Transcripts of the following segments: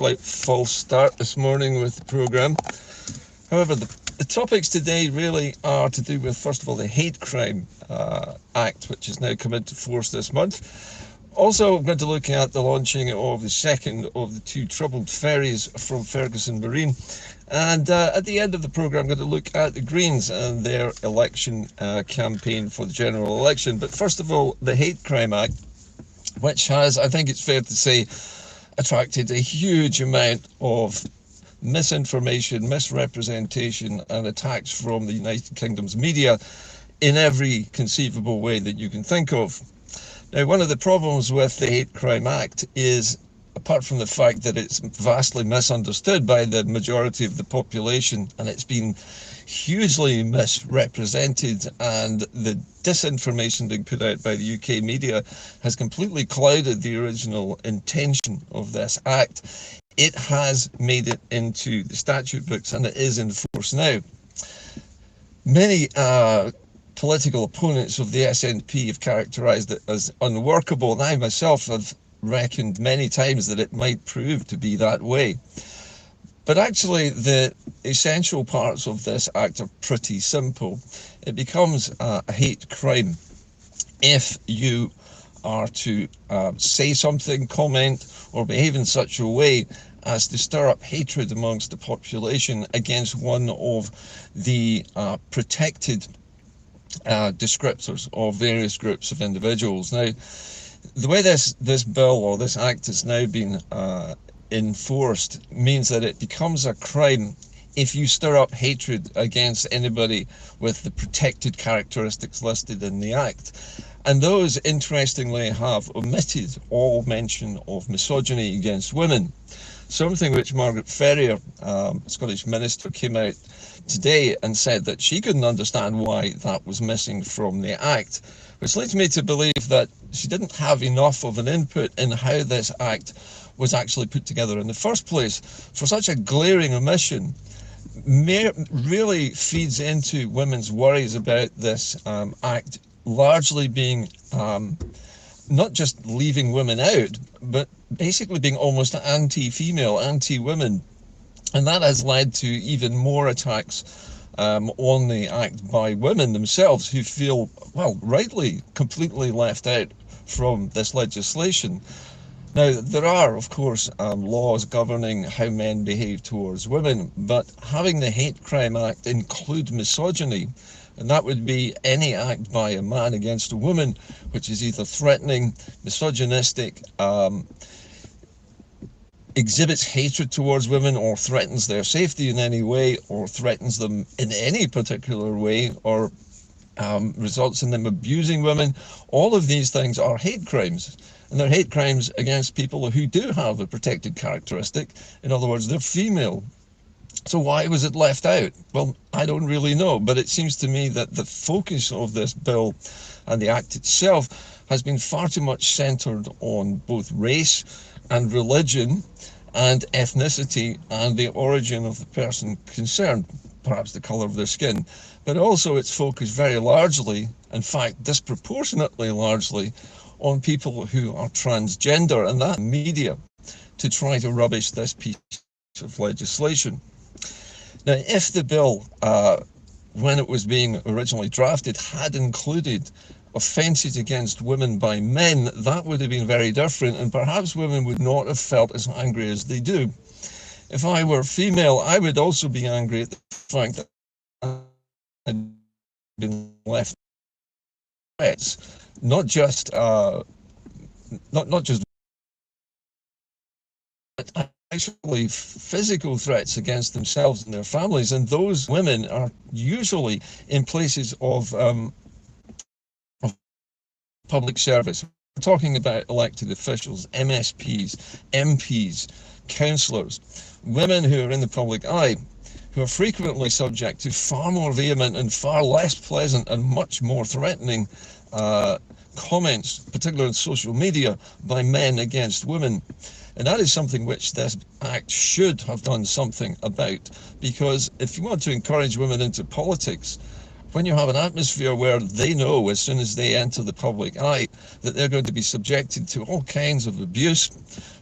slight false start this morning with the programme. However, the topics today really are to do with, first of all, the Hate Crime Act, which has now come into force this month. Also, I'm going to look at the launching of the second of the two troubled ferries from Ferguson Marine. And at the end of the programme, I'm going to look at the Greens and their election campaign for the general election. But first of all, the Hate Crime Act, which has, I think it's fair to say, attracted a huge amount of misinformation, misrepresentation and attacks from the United Kingdom's media in every conceivable way that you can think of. Now, one of the problems with the Hate Crime Act is, apart from the fact that it's vastly misunderstood by the majority of the population and it's been hugely misrepresented, and the disinformation being put out by the UK media has completely clouded the original intention of this act. It has made it into the statute books and it is in force now. Many political opponents of the SNP have characterised it as unworkable, and I myself have reckoned many times that it might prove to be that way. But actually, the essential parts of this act are pretty simple. It becomes a hate crime if you are to say something, comment, or behave in such a way as to stir up hatred amongst the population against one of the protected descriptors of various groups of individuals. Now, the way this bill or this act has now been enforced means that it becomes a crime if you stir up hatred against anybody with the protected characteristics listed in the act. And those, interestingly, have omitted all mention of misogyny against women, something which Margaret Ferrier, Scottish Minister, came out today and said that she couldn't understand why that was missing from the act, which leads me to believe that she didn't have enough of an input in how this act was actually put together in the first place. For such a glaring omission really feeds into women's worries about this act largely being not just leaving women out, but basically being almost anti-female, anti-women. And that has led to even more attacks on the act by women themselves, who feel, well, rightly, completely left out from this legislation. Now, there are, of course, laws governing how men behave towards women, but having the Hate Crime Act include misogyny, and that would be any act by a man against a woman which is either threatening, misogynistic, exhibits hatred towards women, or threatens their safety in any way, or threatens them in any particular way, or results in them abusing women. All of these things are hate crimes, and they're hate crimes against people who do have a protected characteristic. In other words, they're female. So why was it left out? Well, I don't really know, but it seems to me that the focus of this bill and the act itself has been far too much centred on both race and religion and ethnicity and the origin of the person concerned, perhaps the colour of their skin, but also it's focused very largely, in fact disproportionately largely, on people who are transgender, and that media to try to rubbish this piece of legislation. Now, if the bill, when it was being originally drafted, had included offences against women by men, that would have been very different, and perhaps women would not have felt as angry as they do. If I were female, I would also be angry at the fact that I'd been left threats, not just but actually physical threats against themselves and their families, and those women are usually in places of public service. We're talking about elected officials, MSPs, MPs, councillors, women who are in the public eye, who are frequently subject to far more vehement and far less pleasant and much more threatening comments, particularly on social media, by men against women. And that is something which this act should have done something about, because if you want to encourage women into politics, when you have an atmosphere where they know as soon as they enter the public eye that they're going to be subjected to all kinds of abuse,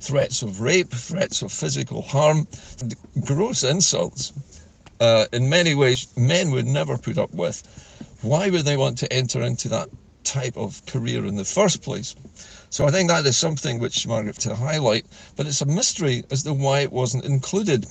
threats of rape, threats of physical harm, and gross insults, in many ways men would never put up with, why would they want to enter into that type of career in the first place? So I think that is something which Margaret to highlight, but it's a mystery as to why it wasn't included.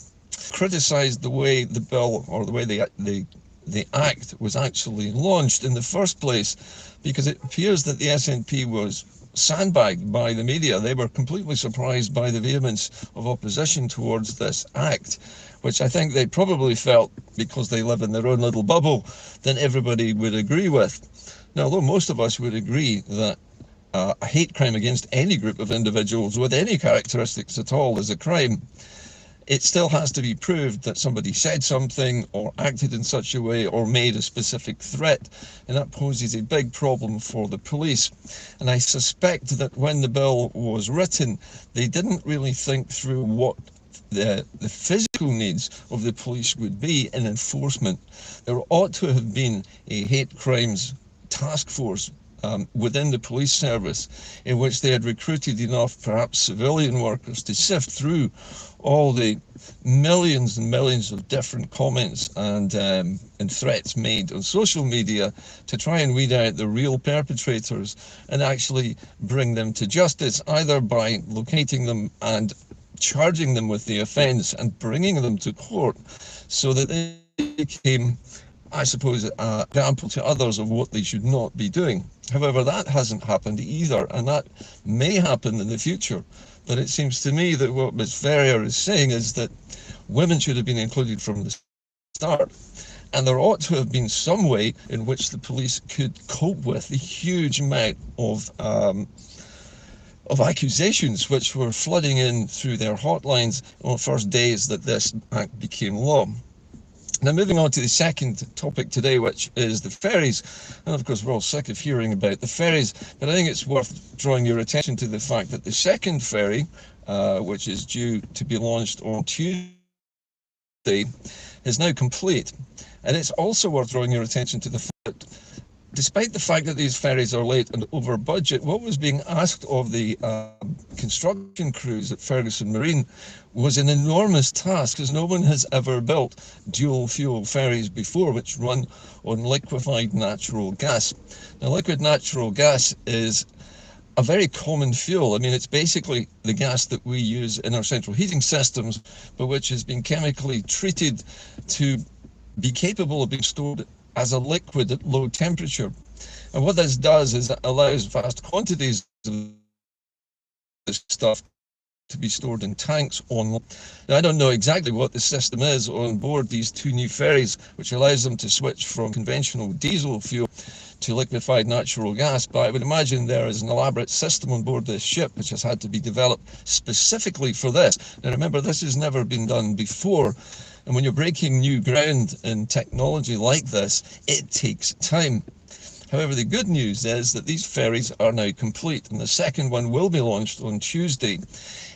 Criticised the way the bill, or the way the act was actually launched in the first place, because it appears that the SNP was sandbagged by the media. They were completely surprised by the vehemence of opposition towards this act, which I think they probably felt, because they live in their own little bubble, that everybody would agree with. Now, although most of us would agree that a hate crime against any group of individuals with any characteristics at all is a crime, it still has to be proved that somebody said something or acted in such a way or made a specific threat, and that poses a big problem for the police. And I suspect that when the bill was written, they didn't really think through what the physical needs of the police would be in enforcement. There ought to have been a hate crimes task force within the police service, in which they had recruited enough perhaps civilian workers to sift through all the millions and millions of different comments and threats made on social media to try and weed out the real perpetrators and actually bring them to justice, either by locating them and charging them with the offence and bringing them to court, so that they became, I suppose, an example to others of what they should not be doing. However, that hasn't happened either, and that may happen in the future. But it seems to me that what Ms. Ferrier is saying is that women should have been included from the start, and there ought to have been some way in which the police could cope with the huge amount of accusations which were flooding in through their hotlines on the first days that this act became law. Now, moving on to the second topic today, which is the ferries. And of course, we're all sick of hearing about the ferries, but I think it's worth drawing your attention to the fact that the second ferry, which is due to be launched on Tuesday, is now complete. And it's also worth drawing your attention to the fact that, despite the fact that these ferries are late and over budget, what was being asked of the construction crews at Ferguson Marine was an enormous task, because no one has ever built dual fuel ferries before, which run on liquefied natural gas. Now, liquid natural gas is a very common fuel. I mean, it's basically the gas that we use in our central heating systems, but which has been chemically treated to be capable of being stored as a liquid at low temperature. And what this does is it allows vast quantities of this stuff to be stored in tanks on. Now, I don't know exactly what the system is on board these two new ferries, which allows them to switch from conventional diesel fuel to liquefied natural gas, but I would imagine there is an elaborate system on board this ship which has had to be developed specifically for this. Now, remember, this has never been done before, and when you're breaking new ground in technology like this, it takes time. However, the good news is that these ferries are now complete, and the second one will be launched on Tuesday.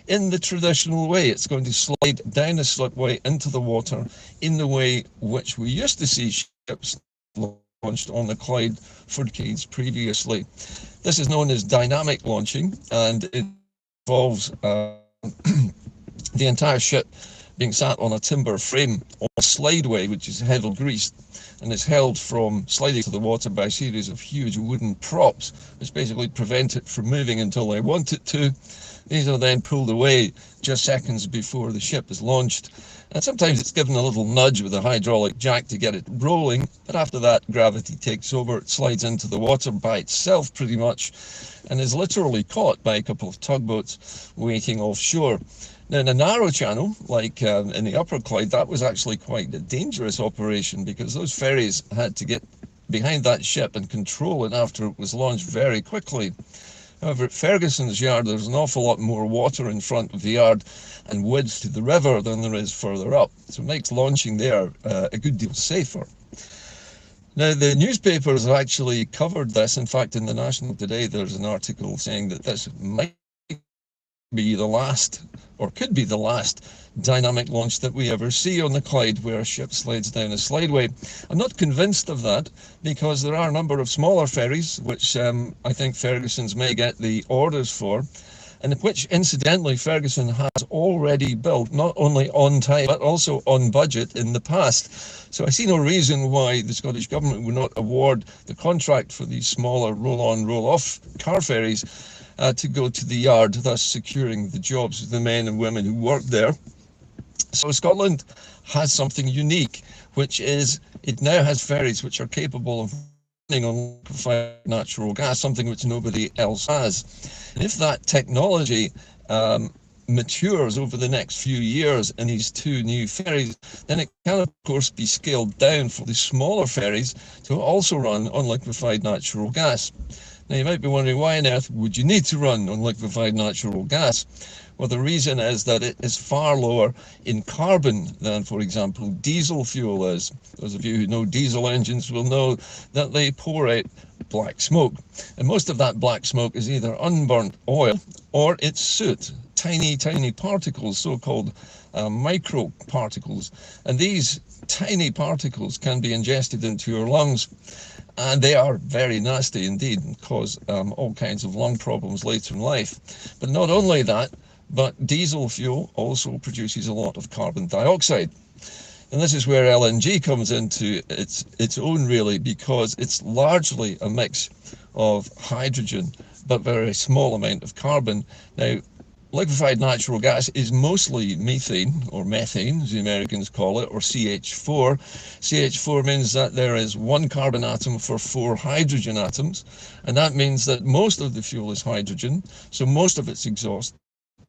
In the traditional way, it's going to slide down a slipway into the water in the way which we used to see ships launched on the Clyde for decades previously. This is known as dynamic launching, and it involves the entire ship being sat on a timber frame on a slideway, which is heavily greased, and is held from sliding to the water by a series of huge wooden props, which basically prevent it from moving until they want it to. These are then pulled away just seconds before the ship is launched, and sometimes it's given a little nudge with a hydraulic jack to get it rolling, but after that gravity takes over, it slides into the water by itself pretty much, and is literally caught by a couple of tugboats waiting offshore. Now, in a narrow channel, like in the Upper Clyde, that was actually quite a dangerous operation, because those ferries had to get behind that ship and control it after it was launched very quickly. However, at Ferguson's yard, there's an awful lot more water in front of the yard and width to the river than there is further up, so it makes launching there a good deal safer. Now, the newspapers have actually covered this. In fact, in the National today, there's an article saying that this might be the last or could be the last dynamic launch that we ever see on the Clyde, where a ship slides down a slideway. I'm not convinced of that, because there are a number of smaller ferries, which I think Ferguson's may get the orders for, and which, incidentally, Ferguson has already built, not only on time, but also on budget in the past. So I see no reason why the Scottish Government would not award the contract for these smaller roll-on, roll-off car ferries to go to the yard, thus securing the jobs of the men and women who work there. So Scotland has something unique, which is it now has ferries which are capable of running on liquefied natural gas, something which nobody else has. And if that technology matures over the next few years in these two new ferries, then it can of course be scaled down for the smaller ferries to also run on liquefied natural gas. Now you might be wondering, why on earth would you need to run on liquefied natural gas? Well, the reason is that it is far lower in carbon than, for example, diesel fuel is. Those of you who know diesel engines will know that they pour out black smoke. And most of that black smoke is either unburnt oil or it's soot, tiny, tiny particles, so-called microparticles. And these tiny particles can be ingested into your lungs. And they are very nasty indeed and cause all kinds of lung problems later in life. But not only that, but diesel fuel also produces a lot of carbon dioxide. And this is where LNG comes into its own, really, because it's largely a mix of hydrogen, but very small amount of carbon. Now, liquefied natural gas is mostly methane, or methane, as the Americans call it, or CH4. CH4 means that there is one carbon atom for 4 hydrogen atoms, and that means that most of the fuel is hydrogen, so most of its exhaust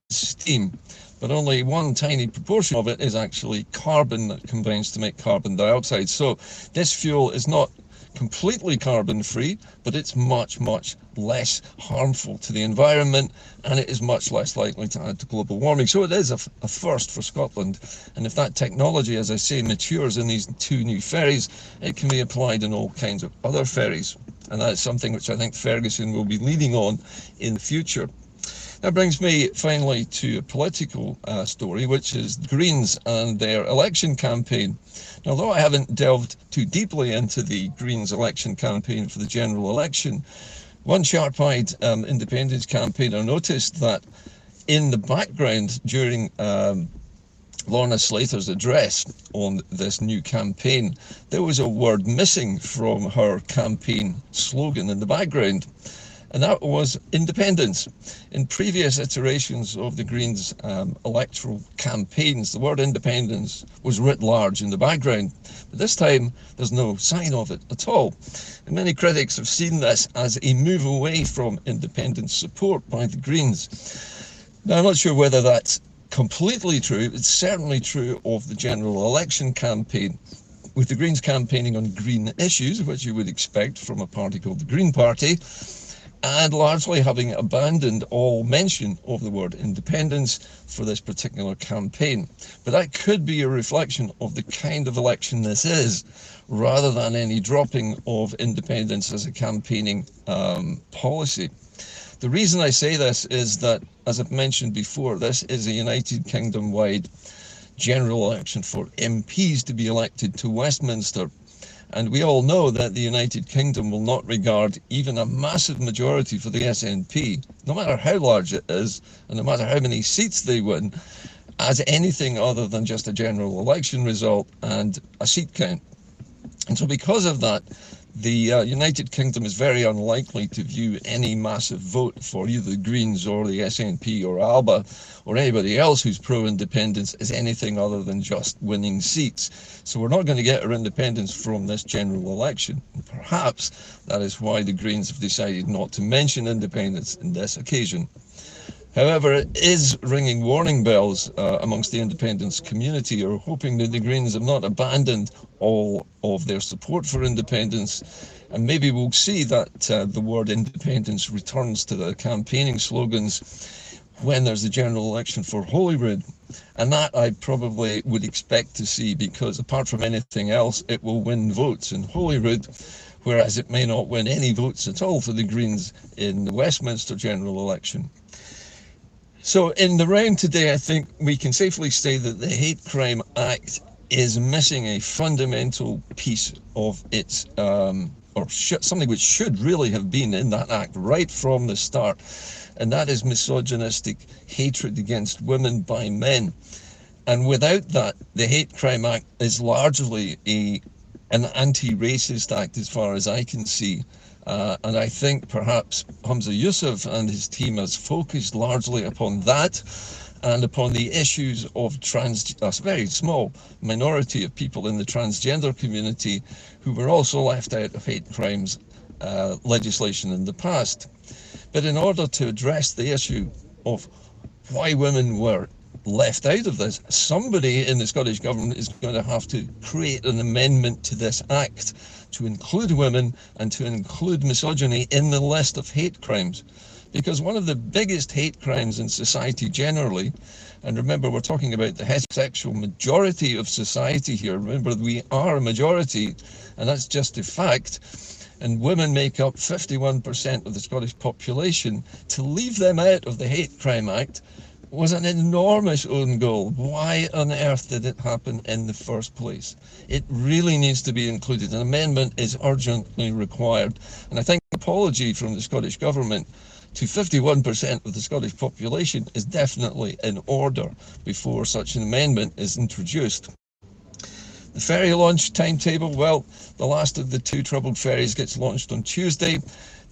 is steam, but only one tiny proportion of it is actually carbon that combines to make carbon dioxide. So this fuel is not completely carbon free, but it's much, much less harmful to the environment, and it is much less likely to add to global warming. So it is a first for Scotland, and if that technology, as I say, matures in these two new ferries, it can be applied in all kinds of other ferries, and that's something which I think Ferguson will be leading on in the future. That brings me finally to a political story, which is the Greens and their election campaign. Now, although I haven't delved too deeply into the Greens election campaign for the general election, one sharp-eyed independence campaigner noticed that in the background during Lorna Slater's address on this new campaign, there was a word missing from her campaign slogan in the background. And that was independence. In previous iterations of the Greens' electoral campaigns, the word independence was writ large in the background, but this time there's no sign of it at all. And many critics have seen this as a move away from independence support by the Greens. Now, I'm not sure whether that's completely true. It's certainly true of the general election campaign, with the Greens campaigning on green issues, which you would expect from a party called the Green Party, and largely having abandoned all mention of the word independence for this particular campaign. But that could be a reflection of the kind of election this is, rather than any dropping of independence as a campaigning policy. The reason I say this is that, as I've mentioned before, this is a United Kingdom-wide general election for MPs to be elected to Westminster. And we all know that the United Kingdom will not regard even a massive majority for the SNP, no matter how large it is, and no matter how many seats they win, as anything other than just a general election result and a seat count. And so because of that, the United Kingdom is very unlikely to view any massive vote for either the Greens or the SNP or ALBA or anybody else who's pro-independence as anything other than just winning seats. So we're not going to get our independence from this general election. And perhaps that is why the Greens have decided not to mention independence in this occasion. However, it is ringing warning bells amongst the independence community, who are hoping that the Greens have not abandoned all of their support for independence. And maybe we'll see that the word independence returns to the campaigning slogans when there's a general election for Holyrood. And that I probably would expect to see, because apart from anything else, it will win votes in Holyrood, whereas it may not win any votes at all for the Greens in the Westminster general election. So in the round today, I think we can safely say that the Hate Crime Act is missing a fundamental piece of its, something which should really have been in that act right from the start, and that is misogynistic hatred against women by men. And without that, the Hate Crime Act is largely an anti-racist act as far as I can see. And I think perhaps Hamza Yusuf and his team has focused largely upon that and upon the issues of a very small minority of people in the transgender community who were also left out of hate crimes legislation in the past. But in order to address the issue of why women were left out of this, somebody in the Scottish Government is going to have to create an amendment to this act to include women and to include misogyny in the list of hate crimes. Because one of the biggest hate crimes in society generally, and remember we're talking about the heterosexual majority of society here, remember we are a majority and that's just a fact, and women make up 51% of the Scottish population, to leave them out of the Hate Crime Act was an enormous own goal. Why on earth did it happen in the first place? It really needs to be included. An amendment is urgently required. And I think an apology from the Scottish Government to 51% of the Scottish population is definitely in order before such an amendment is introduced. The ferry launch timetable, well, the last of the 2 troubled ferries gets launched on Tuesday.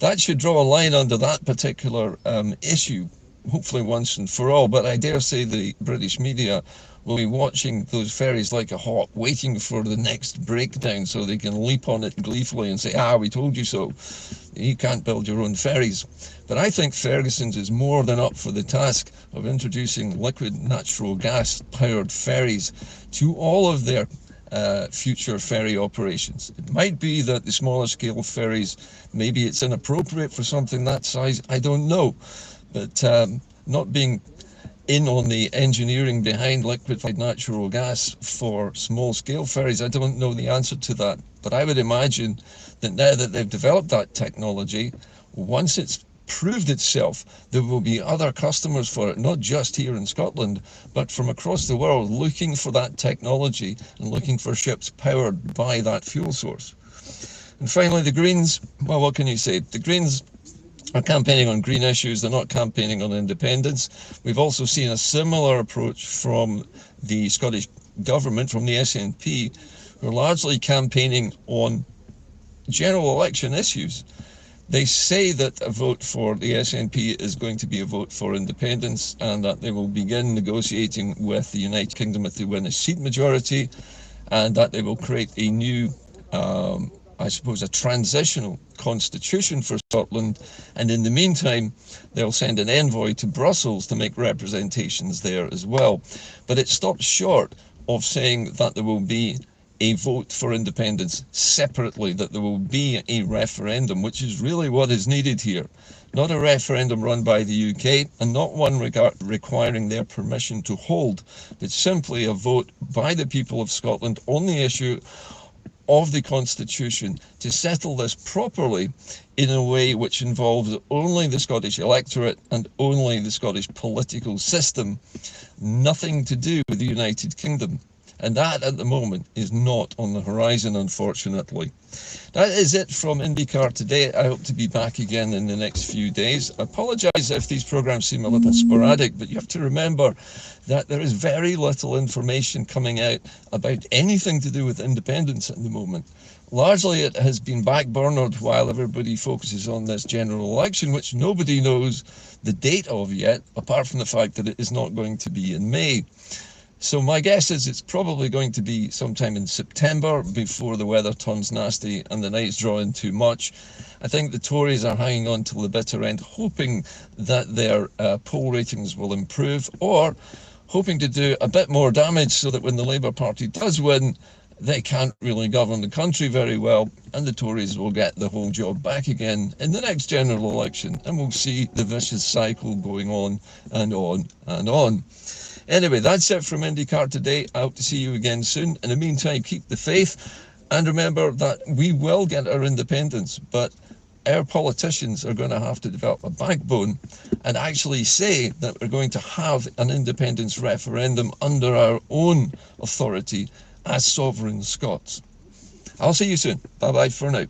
That should draw a line under that particular issue, hopefully once and for all. But I dare say the British media will be watching those ferries like a hawk, waiting for the next breakdown so they can leap on it gleefully and say, we told you so. You can't build your own ferries. But I think Ferguson's is more than up for the task of introducing liquid natural gas powered ferries to all of their future ferry operations. It might be that the smaller scale ferries, maybe it's inappropriate for something that size, I don't know. But not being in on the engineering behind liquefied natural gas for small-scale ferries, I don't know the answer to that. But I would imagine that now that they've developed that technology, once it's proved itself, there will be other customers for it, not just here in Scotland, but from across the world, looking for that technology and looking for ships powered by that fuel source. And finally, the Greens, well, what can you say? The Greens are campaigning on green issues, they're not campaigning on independence. We've also seen a similar approach from the Scottish Government, from the SNP, who are largely campaigning on general election issues. They say that a vote for the SNP is going to be a vote for independence and that they will begin negotiating with the United Kingdom if they win a seat majority, and that they will create a new I suppose, a transitional constitution for Scotland, and in the meantime, they'll send an envoy to Brussels to make representations there as well. But it stops short of saying that there will be a vote for independence separately, that there will be a referendum, which is really what is needed here. Not a referendum run by the UK, and not one requiring their permission to hold, but simply a vote by the people of Scotland on the issue of the Constitution to settle this properly in a way which involves only the Scottish electorate and only the Scottish political system, nothing to do with the United Kingdom. And that at the moment is not on the horizon, unfortunately. That is it from Inde-Car today. I hope to be back again in the next few days. I apologise if these programmes seem a little sporadic, but you have to remember that there is very little information coming out about anything to do with independence at the moment. Largely it has been backburnered while everybody focuses on this general election, which nobody knows the date of yet, apart from the fact that it is not going to be in May. So my guess is it's probably going to be sometime in September before the weather turns nasty and the nights draw in too much. I think the Tories are hanging on till the bitter end, hoping that their poll ratings will improve, or hoping to do a bit more damage so that when the Labour Party does win, they can't really govern the country very well, and the Tories will get the whole job back again in the next general election, and we'll see the vicious cycle going on and on and on. Anyway, that's it from Inde-Car today. I hope to see you again soon. In the meantime, keep the faith, and remember that we will get our independence, but our politicians are going to have to develop a backbone and actually say that we're going to have an independence referendum under our own authority as sovereign Scots. I'll see you soon. Bye bye for now.